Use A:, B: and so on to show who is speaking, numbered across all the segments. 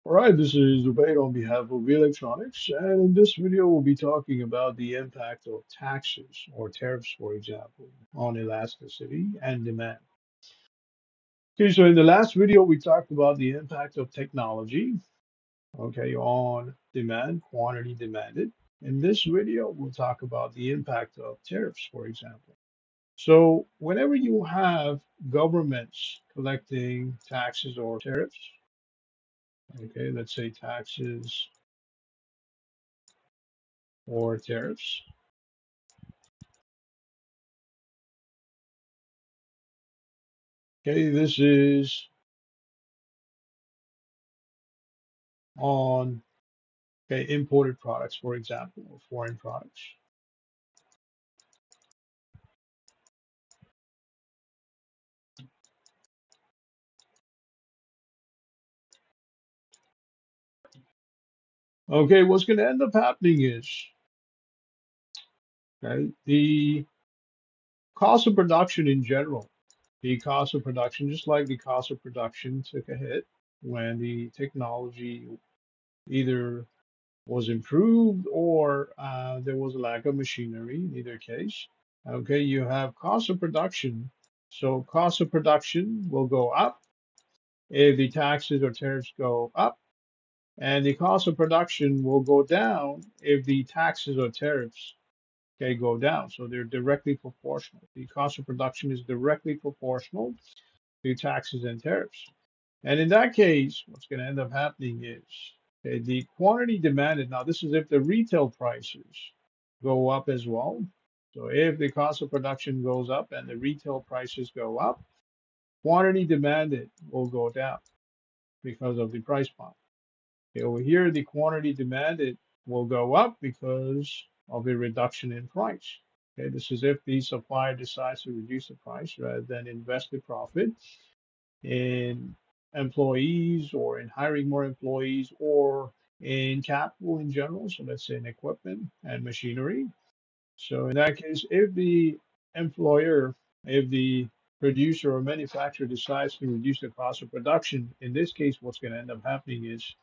A: All right, this is Ubaid on behalf of Electronics, and in this video, we'll be talking about the impact of taxes or tariffs, for example, on elasticity and demand. Okay, so in the last video, we talked about the impact of technology, okay, on demand, quantity demanded. In this video, we'll talk about the impact of tariffs, for example. So, whenever you have governments collecting taxes or tariffs, okay, let's say taxes or tariffs. Okay, this is on imported products, for example, or foreign products. Okay, what's going to end up happening is the cost of production in general, the cost of production, just like the cost of production took a hit when the technology either was improved or there was a lack of machinery, in either case. Okay, you have cost of production. So cost of production will go up if the taxes or tariffs go up, and the cost of production will go down if the taxes or tariffs go down. So they're directly proportional. The cost of production is directly proportional to taxes and tariffs. And in that case, what's going to end up happening is the quantity demanded. Now, this is if the retail prices go up as well. So if the cost of production goes up and the retail prices go up, quantity demanded will go down because of the price bump. Okay, over here, the quantity demanded will go up because of a reduction in price. Okay, this is if the supplier decides to reduce the price rather than invest the profit in employees or in hiring more employees or in capital in general. So let's say in equipment and machinery. So in that case, if the employer, if the producer or manufacturer decides to reduce the cost of production, in this case, what's going to end up happening is,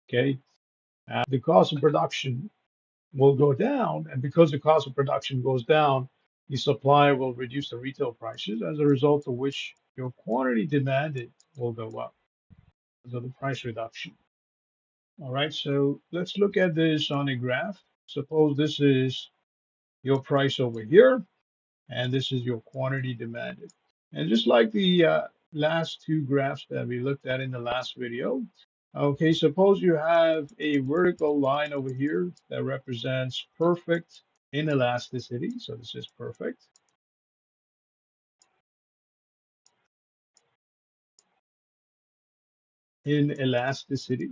A: okay, the cost of production will go down. And because the cost of production goes down, the supplier will reduce the retail prices, as a result of which your quantity demanded will go up because of the price reduction. All right, so let's look at this on a graph. Suppose this is your price over here, and this is your quantity demanded. And just like the last two graphs that we looked at in the last video, okay, suppose you have a vertical line over here that represents perfect inelasticity. So this is perfect inelasticity.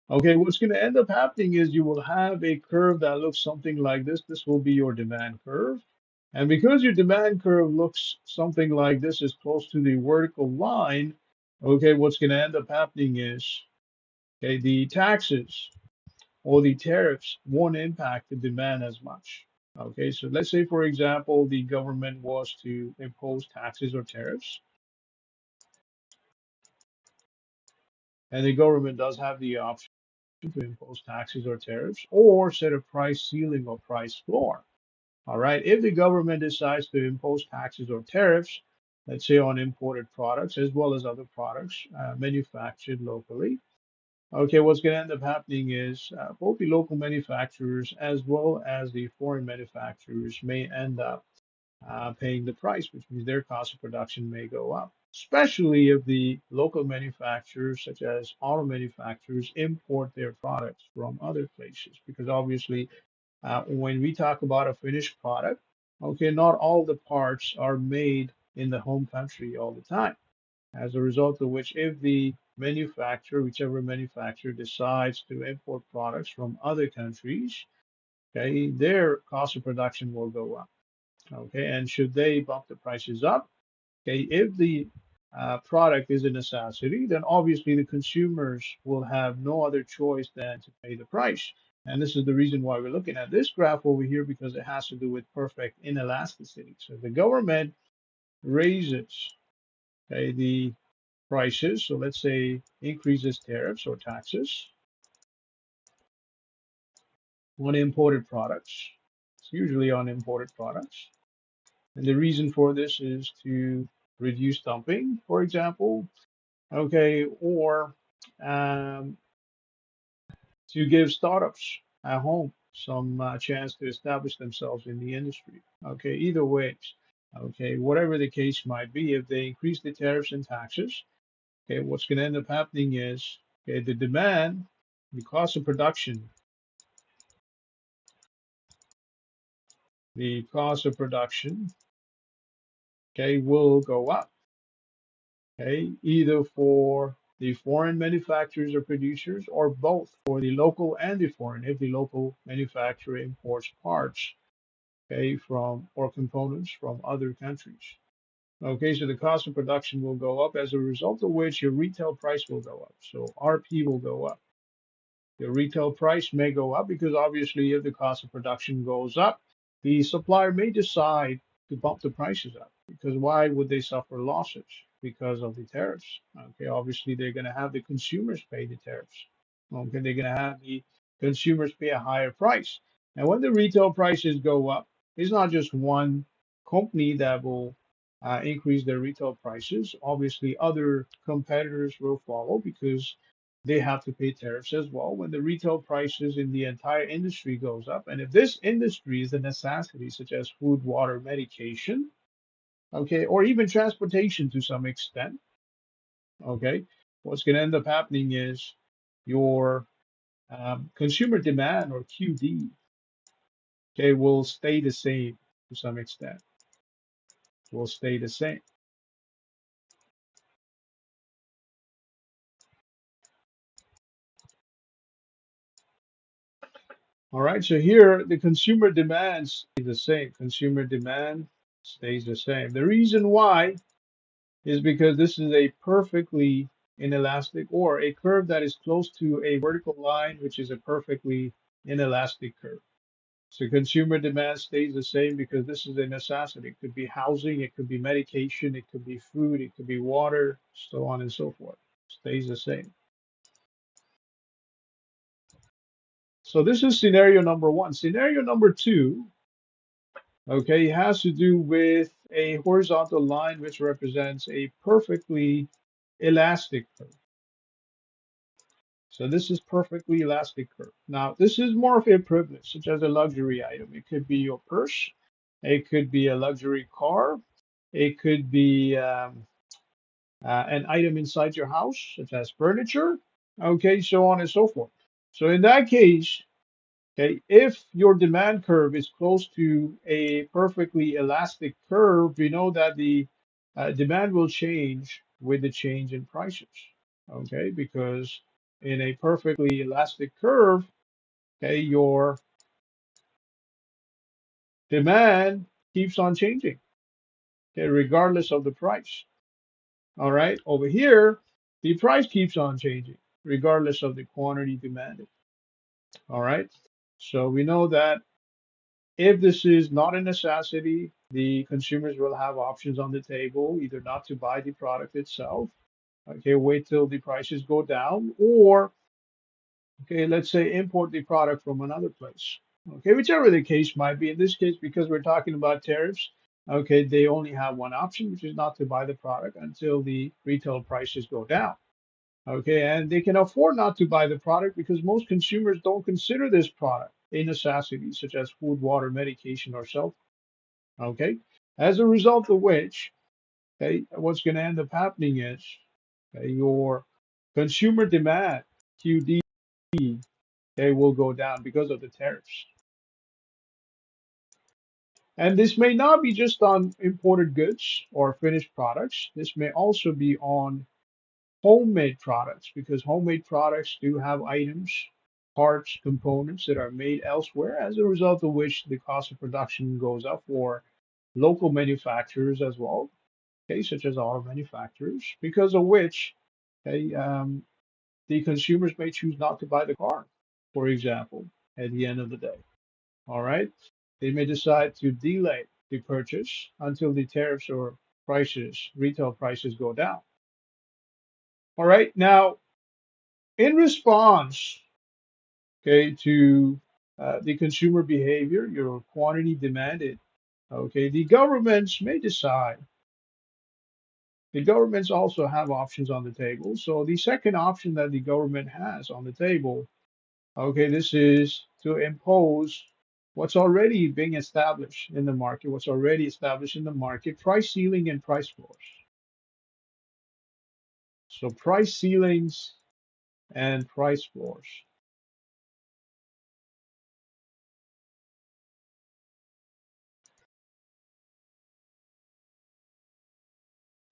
A: Okay, what's going to end up happening is you will have a curve that looks something like this. This will be your demand curve. And because your demand curve looks something like this, is close to the vertical line, okay, what's going to end up happening is, okay, the taxes or the tariffs won't impact the demand as much. Okay, so let's say, for example, the government was to impose taxes or tariffs, and the government does have the option to impose taxes or tariffs or set a price ceiling or price floor. All right. If the government decides to impose taxes or tariffs, let's say on imported products as well as other products manufactured locally, okay, what's going to end up happening is both the local manufacturers as well as the foreign manufacturers may end up paying the price, which means their cost of production may go up, especially if the local manufacturers, such as auto manufacturers, import their products from other places. Because obviously, when we talk about a finished product, okay, not all the parts are made in the home country all the time. As a result of which, if the manufacturer, whichever manufacturer decides to import products from other countries, okay, their cost of production will go up. Okay, and should they bump the prices up, okay, if the product is a necessity, then obviously the consumers will have no other choice than to pay the price. And this is the reason why we're looking at this graph over here, because it has to do with perfect inelasticity. So the government raises okay, the prices. So let's say increases tariffs or taxes on imported products. It's usually on imported products. And the reason for this is to reduce dumping, for example, okay, or um, to give startups at home some chance to establish themselves in the industry. Okay, either way, okay, whatever the case might be, if they increase the tariffs and taxes, okay, what's going to end up happening is, okay, the demand, the cost of production, the cost of production, okay, will go up, okay, either for the foreign manufacturers or producers or both for the local and the foreign, if the local manufacturer imports parts, okay, from or components from other countries. Okay, so the cost of production will go up as a result of which your retail price will go up. So RP will go up. The retail price may go up because obviously if the cost of production goes up, the supplier may decide to bump the prices up because why would they suffer losses? Because of the tariffs. Okay, obviously they're going to have the consumers pay the tariffs. Okay, they're going to have the consumers pay a higher price. And when the retail prices go up, it's not just one company that will increase their retail prices. Obviously, other competitors will follow because they have to pay tariffs as well when the retail prices in the entire industry goes up. And if this industry is a necessity, such as food, water, medication, okay, or even transportation to some extent, okay, what's going to end up happening is your consumer demand or QD, okay, will stay the same to some extent. Will stay the same. All right, so here the consumer demand stays the same. Consumer demand stays the same. The reason why is because this is a perfectly inelastic or a curve that is close to a vertical line, which is a perfectly inelastic curve. So consumer demand stays the same because this is a necessity. It could be housing, it could be medication, it could be food, it could be water, so on and so forth. Stays the same. So this is scenario number one. Scenario number two, okay, has to do with a horizontal line which represents a perfectly elastic curve. So this is perfectly elastic curve. Now, this is more of a privilege, such as a luxury item. It could be your purse, it could be a luxury car, it could be an item inside your house, such as furniture, okay, so on and so forth. So in that case, okay, if your demand curve is close to a perfectly elastic curve, we know that the demand will change with the change in prices. Okay, because in a perfectly elastic curve, okay, your demand keeps on changing, okay, regardless of the price. All right, over here, the price keeps on changing regardless of the quantity demanded. All right, so we know that if this is not a necessity, the consumers will have options on the table, either not to buy the product itself, okay, wait till the prices go down, or, okay, let's say import the product from another place. Okay, whichever the case might be. In this case, because we're talking about tariffs, okay, they only have one option, which is not to buy the product until the retail prices go down. Okay, and they can afford not to buy the product because most consumers don't consider this product a necessity, such as food, water, medication, or cell phone. Okay, as a result of which, okay, what's going to end up happening is okay, your consumer demand (QD) okay, will go down because of the tariffs. And this may not be just on imported goods or finished products. This may also be on homemade products because homemade products do have items, parts, components that are made elsewhere, as a result of which the cost of production goes up for local manufacturers as well, okay, such as auto manufacturers, because of which okay, the consumers may choose not to buy the car, for example, at the end of the day. All right. They may decide to delay the purchase until the tariffs or retail prices go down. All right. Now, in response, okay, to the consumer behavior, your quantity demanded, okay, the governments also have options on the table. So the second option that the government has on the table, okay, this is to impose what's already being established in the market, what's already established in the market, price ceiling and price floors. So price ceilings and price floors.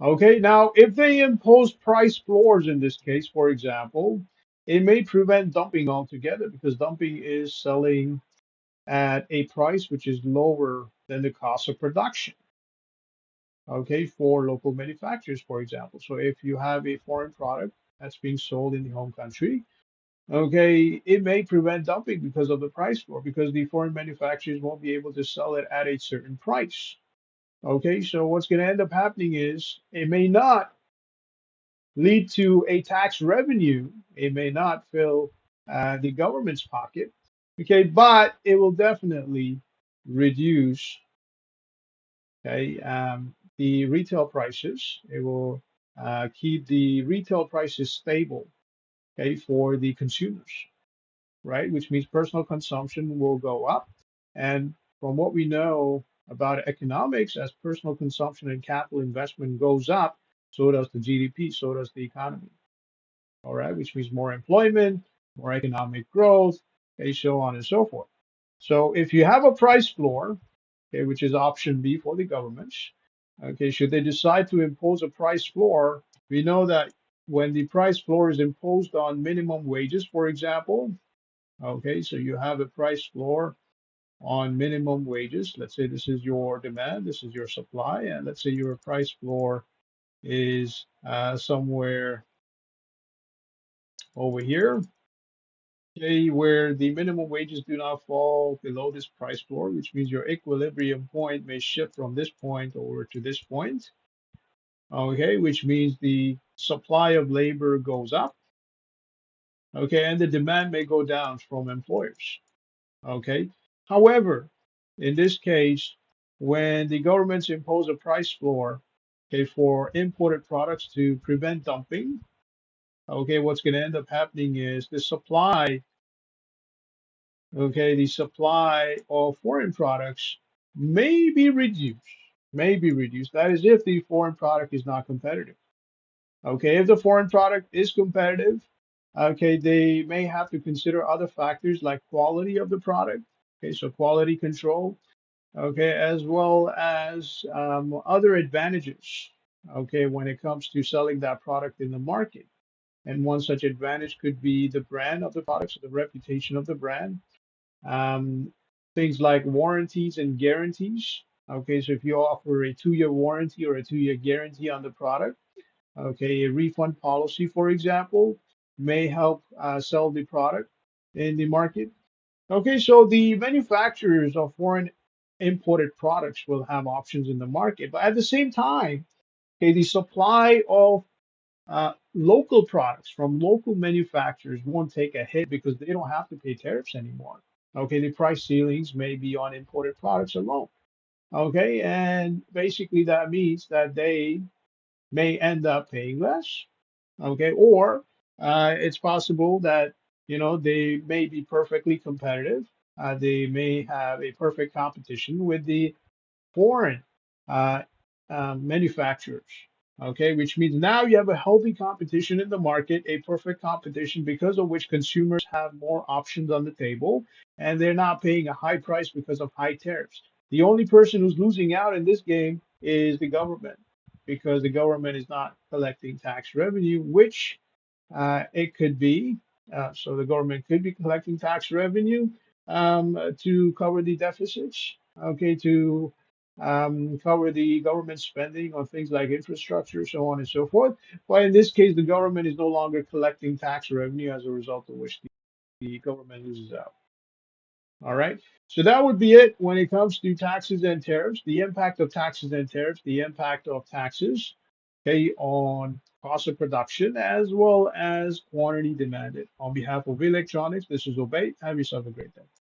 A: Okay, now if they impose price floors in this case, for example, it may prevent dumping altogether because dumping is selling at a price which is lower than the cost of production. Okay, for local manufacturers, for example. So if you have a foreign product that's being sold in the home country, okay, it may prevent dumping because of the price floor, because the foreign manufacturers won't be able to sell it at a certain price. Okay, so what's going to end up happening is it may not lead to a tax revenue. It may not fill the government's pocket, okay, but it will definitely reduce, okay, the retail prices. It will keep the retail prices stable, okay, for the consumers, right? Which means personal consumption will go up. And from what we know about economics, as personal consumption and capital investment goes up, so does the GDP, so does the economy. All right, which means more employment, more economic growth, okay, so on and so forth. So if you have a price floor, okay, which is option B for the governments, okay, should they decide to impose a price floor, we know that when the price floor is imposed on minimum wages, for example, okay, so you have a price floor on minimum wages. Let's say this is your demand, this is your supply, and let's say your price floor is somewhere over here, okay, where the minimum wages do not fall below this price floor, which means your equilibrium point may shift from this point over to this point, okay, which means the supply of labor goes up, okay, and the demand may go down from employers, okay. However, in this case, when the governments impose a price floor, okay, for imported products to prevent dumping, okay, what's going to end up happening is the supply of foreign products may be reduced, may be reduced. That is if the foreign product is not competitive. Okay, if the foreign product is competitive, okay, they may have to consider other factors like quality of the product. Okay, so quality control, okay, as well as other advantages, okay, when it comes to selling that product in the market. And one such advantage could be the brand of the product, so the reputation of the brand. Um, Things like warranties and guarantees. Okay, so if you offer a 2-year warranty or a 2-year guarantee on the product, okay, a refund policy, for example, may help sell the product in the market. Okay, so the manufacturers of foreign imported products will have options in the market, but at the same time, okay, the supply of local products from local manufacturers won't take a hit because they don't have to pay tariffs anymore. Okay, the price ceilings may be on imported products alone. Okay, and basically that means that they may end up paying less. Okay, or it's possible that they may be perfectly competitive. They may have a perfect competition with the foreign uh, manufacturers. Okay, which means now you have a healthy competition in the market, a perfect competition because of which consumers have more options on the table and they're not paying a high price because of high tariffs. The only person who's losing out in this game is the government because the government is not collecting tax revenue, which it could be. So the government could be collecting tax revenue to cover the deficits, okay, to cover the government spending on things like infrastructure, so on and so forth. But in this case, the government is no longer collecting tax revenue as a result of which the government loses out. All right. So that would be it when it comes to taxes and tariffs, the impact of taxes and tariffs, the impact of taxes, okay, on cost of production as well as quantity demanded. On behalf of electronics, this is Obey. Have yourself a great day.